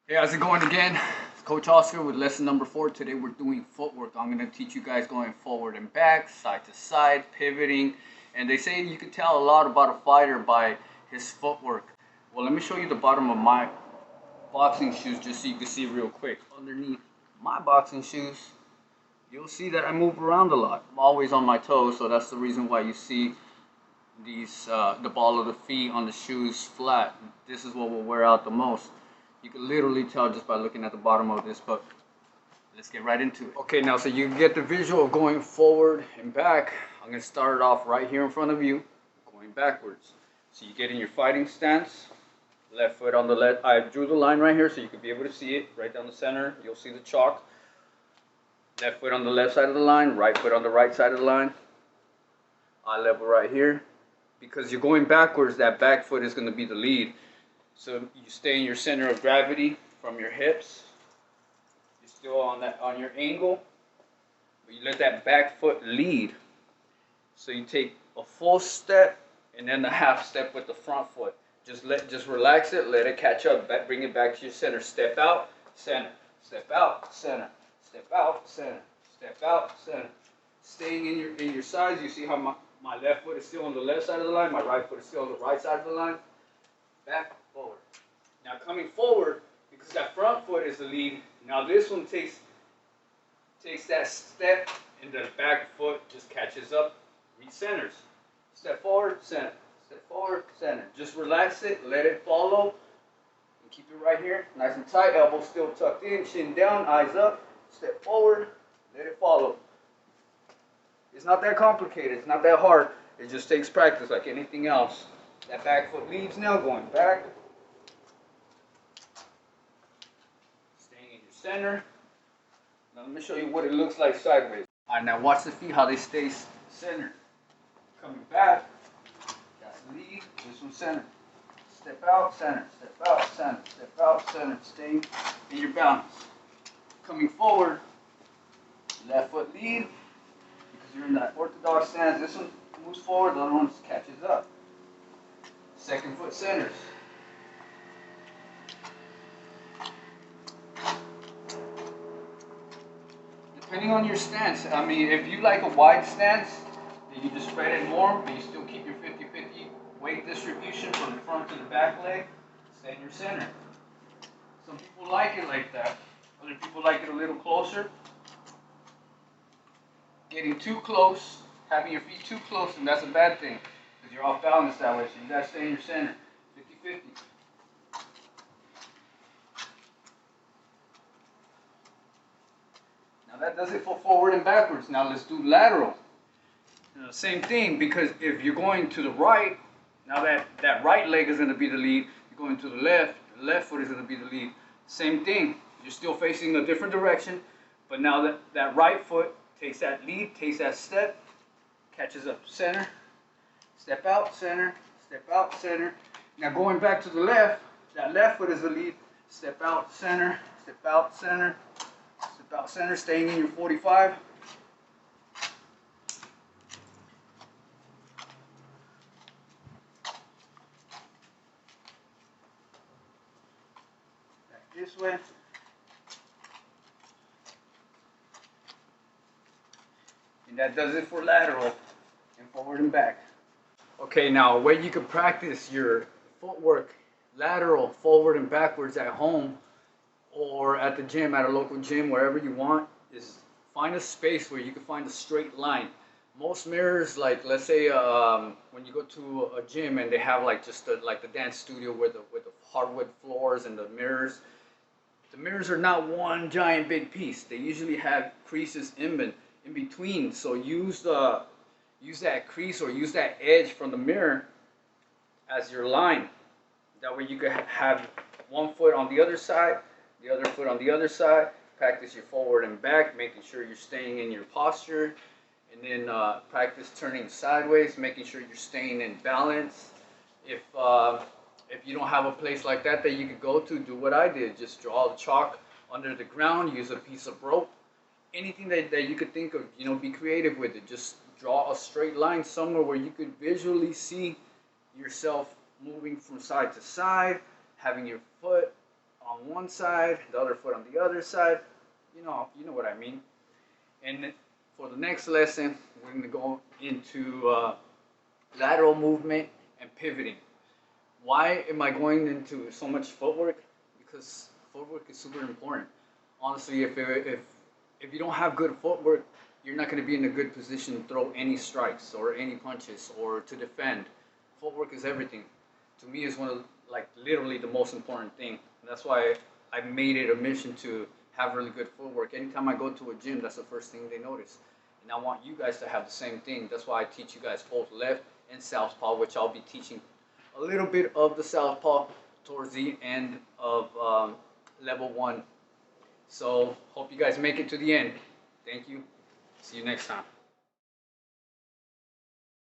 Hey, how's it going again? It's Coach Oscar with lesson number 4. Today we're doing footwork. I'm going to teach you guys going forward and back, side to side, pivoting. And they say you can tell a lot about a fighter by his footwork. Well, let me show you the bottom of my boxing shoes just so you can see real quick. Underneath my boxing shoes, you'll see that I move around a lot. I'm always on my toes, so that's the reason why you see the ball of the feet on the shoes flat. This is what will wear out the most. You can literally tell just by looking at the bottom of this, but let's get right into it. Okay, now so you get the visual of going forward and back. I'm going to start it off right here in front of you, going backwards. So you get in your fighting stance, left foot on the left. I drew the line right here so you can be able to see it right down the center. You'll see the chalk. Left foot on the left side of the line, right foot on the right side of the line. Eye level right here. Because you're going backwards, that back foot is going to be the lead. So you stay in your center of gravity from your hips. You're still on your angle, but you let that back foot lead. So you take a full step and then a half step with the front foot. Just relax it, let it catch up, bring it back to your center. Step out, center. Step out, center. Step out, center. Step out, center. Staying in your sides. You see how my left foot is still on the left side of the line, my right foot is still on the right side of the line. Back, forward. Now coming forward, because that front foot is the lead, now this one takes that step and the back foot just catches up, recenters. Step forward, center. Step forward, center. Just relax it, let it follow, and keep it right here, nice and tight, elbows still tucked in, chin down, eyes up, step forward, let it follow. It's not that complicated, it's not that hard, it just takes practice like anything else. That back foot leads now, going back. Staying in your center. Now let me show you what it looks like sideways. Alright, now watch the feet, how they stay centered. Coming back, that's lead, this one center. Step out, center, step out, center, step out, center. Staying in your balance. Coming forward, left foot lead, because you're in that orthodox stance. This one moves forward, the other one catches up. Second foot centers. Depending on your stance, I mean, if you like a wide stance, then you just spread it more, but you still keep your 50-50 weight distribution from the front to the back leg. Stay in your center. Some people like it like that. Other people like it a little closer. Getting too close, having your feet too close, and that's a bad thing. You're off balance that way, so you gotta stay in your center. 50-50. Now that does it for forward and backwards. Now let's do lateral. Same thing, because if you're going to the right, now that right leg is gonna be the lead. You're going to the left foot is gonna be the lead. Same thing. You're still facing a different direction, but now that right foot takes that lead, takes that step, catches up center. Step out, center, step out, center. Now going back to the left, that left foot is the lead. Step out, center, step out, center, step out, center, staying in your 45. Back this way. And that does it for lateral and forward and back. Okay, now a way you can practice your footwork, lateral, forward and backwards at home or at the gym, at a local gym, wherever you want, is find a space where you can find a straight line. Most mirrors, like let's say when you go to a gym and they have like just like the dance studio with the hardwood floors and the mirrors are not one giant big piece. They usually have creases in between. So use that crease or use that edge from the mirror as your line. That way you can have one foot on the other side, the other foot on the other side. Practice your forward and back, making sure you're staying in your posture. And then practice turning sideways, making sure you're staying in balance. If you don't have a place like that you could go to, do what I did. Just draw the chalk under the ground, use a piece of rope. Anything that you could think of, be creative with it. Just draw a straight line somewhere where you could visually see yourself moving from side to side, having your foot on one side, the other foot on the other side. You know what I mean. And for the next lesson, we're going to go into lateral movement and pivoting. Why am I going into so much footwork? Because footwork is super important. Honestly, if you don't have good footwork, you're not going to be in a good position to throw any strikes or any punches or to defend. Footwork is everything. To me, is one of like literally the most important thing. And that's why I made it a mission to have really good footwork. Anytime I go to a gym, that's the first thing they notice. And I want you guys to have the same thing. That's why I teach you guys both left and southpaw, which I'll be teaching a little bit of the southpaw towards the end of level 1. So hope you guys make it to the end. Thank you. See you next time.